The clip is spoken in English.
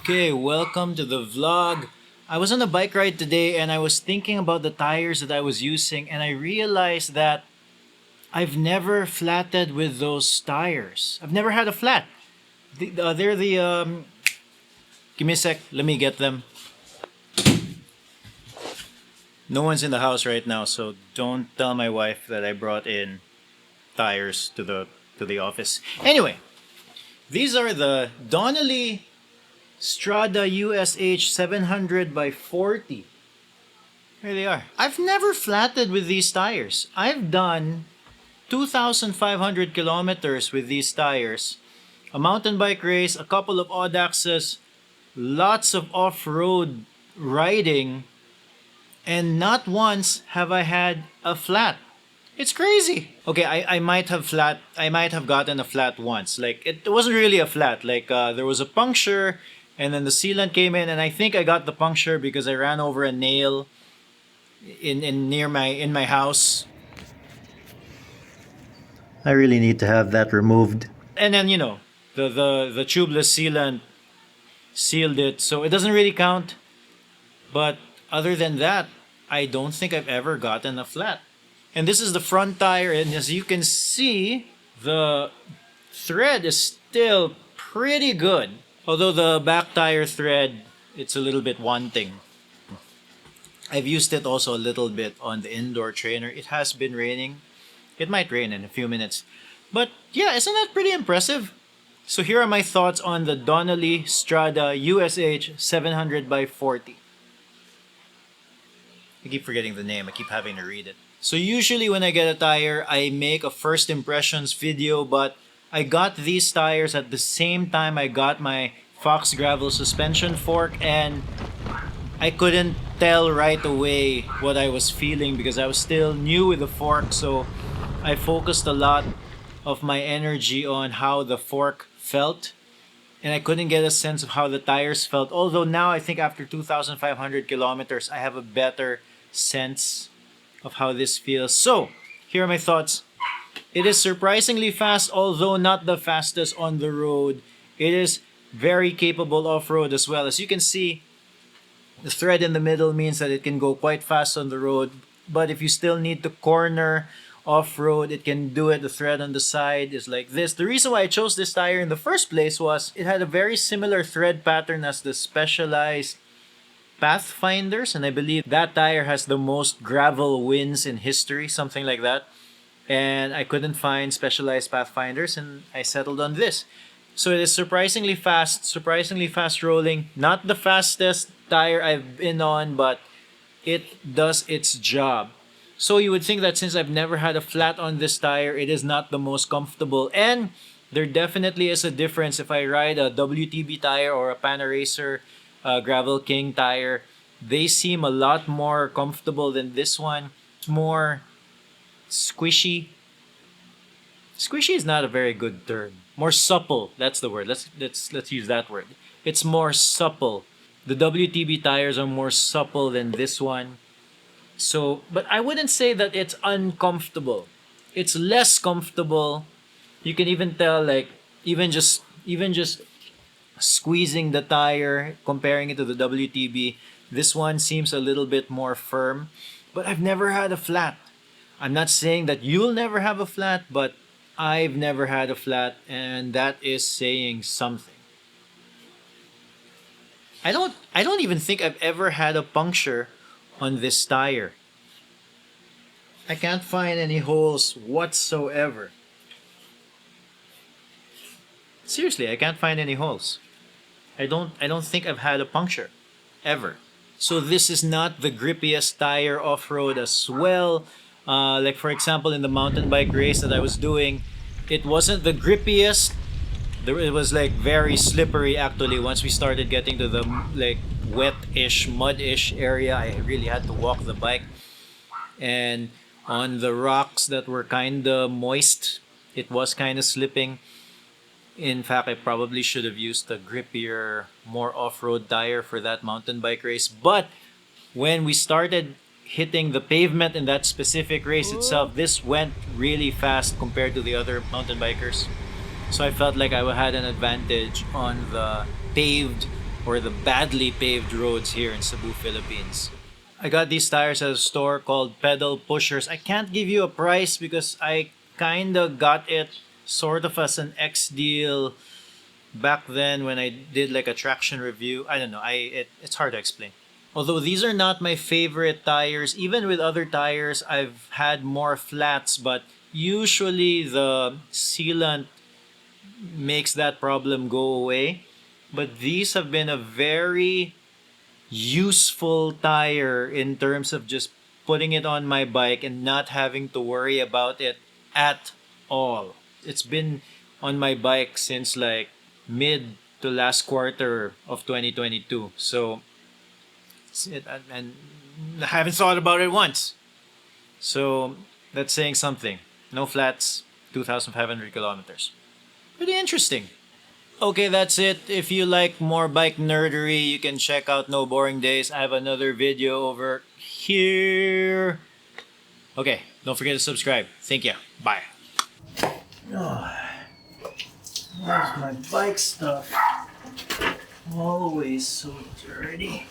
Okay, welcome to the vlog. I was on a bike ride today and I was thinking about the tires that I was using and I realized that I've never flatted with those tires. I've never had a flat. They're give me a sec, let me get them. No one's in the house right now, so don't tell my wife that I brought in tires to the office. Anyway, these are the Donnelly Strada USH 700 by 40. Here they are. I've never flatted with these tires. I've done 2,500 kilometers with these tires. A mountain bike race, a couple of odd axes, lots of off-road riding, and not once have I had a flat. It's crazy. Okay, I might have gotten a flat once. Like it wasn't really a flat. Like there was a puncture and then the sealant came in and I think I got the puncture because I ran over a nail in my house. I really need to have that removed. And then the tubeless sealant sealed it, so it doesn't really count. But other than that, I don't think I've ever gotten a flat. And this is the front tire, and as you can see, the thread is still pretty good. Although the back tire thread, it's a little bit wanting. I've used it also a little bit on the indoor trainer. It has been raining. It might rain in a few minutes. But yeah, isn't that pretty impressive? So here are my thoughts on the Donnelly Strada USH 700 by 40. I keep forgetting the name. I keep having to read it. So usually when I get a tire, I make a first impressions video, but I got these tires at the same time I got my Fox Gravel suspension fork, and I couldn't tell right away what I was feeling because I was still new with the fork, so I focused a lot of my energy on how the fork felt, and I couldn't get a sense of how the tires felt. Although now I think after 2,500 kilometers, I have a better sense of how this feels. So, here are my thoughts. It is surprisingly fast, although not the fastest on the road. It is very capable off-road as well. As you can see, the thread in the middle means that it can go quite fast on the road. But if you still need to corner off-road, it can do it. The thread on the side is like this. The reason why I chose this tire in the first place was it had a very similar thread pattern as the Specialized Pathfinders, and I believe that tire has the most gravel wins in history, something like that. And I couldn't find Specialized Pathfinders, and I settled on this. So it is surprisingly fast rolling. Not the fastest tire I've been on, but it does its job. So you would think that since I've never had a flat on this tire, it is not the most comfortable. And there definitely is a difference if I ride a WTB tire or a Panaracer Gravel King tire. They seem a lot more comfortable than this one. It's more squishy. Squishy is not a very good term. More supple. That's the word. Let's use that word. It's more supple. The WTB tires are more supple than this one. So, but I wouldn't say that it's uncomfortable. It's less comfortable. You can even tell, like, even just squeezing the tire, comparing it to the WTB, this one seems a little bit more firm. But I've never had a flat. I'm not saying that you'll never have a flat, but I've never had a flat, and that is saying something. I don't even think I've ever had a puncture on this tire. I can't find any holes whatsoever. Seriously, I can't find any holes. I don't think I've had a puncture ever. So this is not the grippiest tire off-road as well. Like for example, in the mountain bike race that I was doing, it wasn't the grippiest. It was like very slippery actually. Once we started getting to the like wet-ish, mud-ish area, I really had to walk the bike. And on the rocks that were kinda moist, it was kinda slipping. In fact, I probably should have used a grippier, more off-road tire for that mountain bike race. But when we started hitting the pavement in that specific race itself, this went really fast compared to the other mountain bikers. So I felt like I had an advantage on the paved or the badly paved roads here in Cebu, Philippines. I got these tires at a store called Pedal Pushers. I can't give you a price because I kinda got it sort of as an X deal back then when I did like a traction review. I don't know. It's hard to explain. Although these are not my favorite tires, even with other tires, I've had more flats, but usually the sealant makes that problem go away. But these have been a very useful tire in terms of just putting it on my bike and not having to worry about it at all. It's been on my bike since like mid to last quarter of 2022. So and I haven't thought about it once. So that's saying something. No flats, 2,500 kilometers. Pretty interesting. Okay, that's it. If you like more bike nerdery, you can check out No Boring Days. I have another video over here. Okay, don't forget to subscribe. Thank you. Bye. Oh, where's my bike stuff? Always so dirty.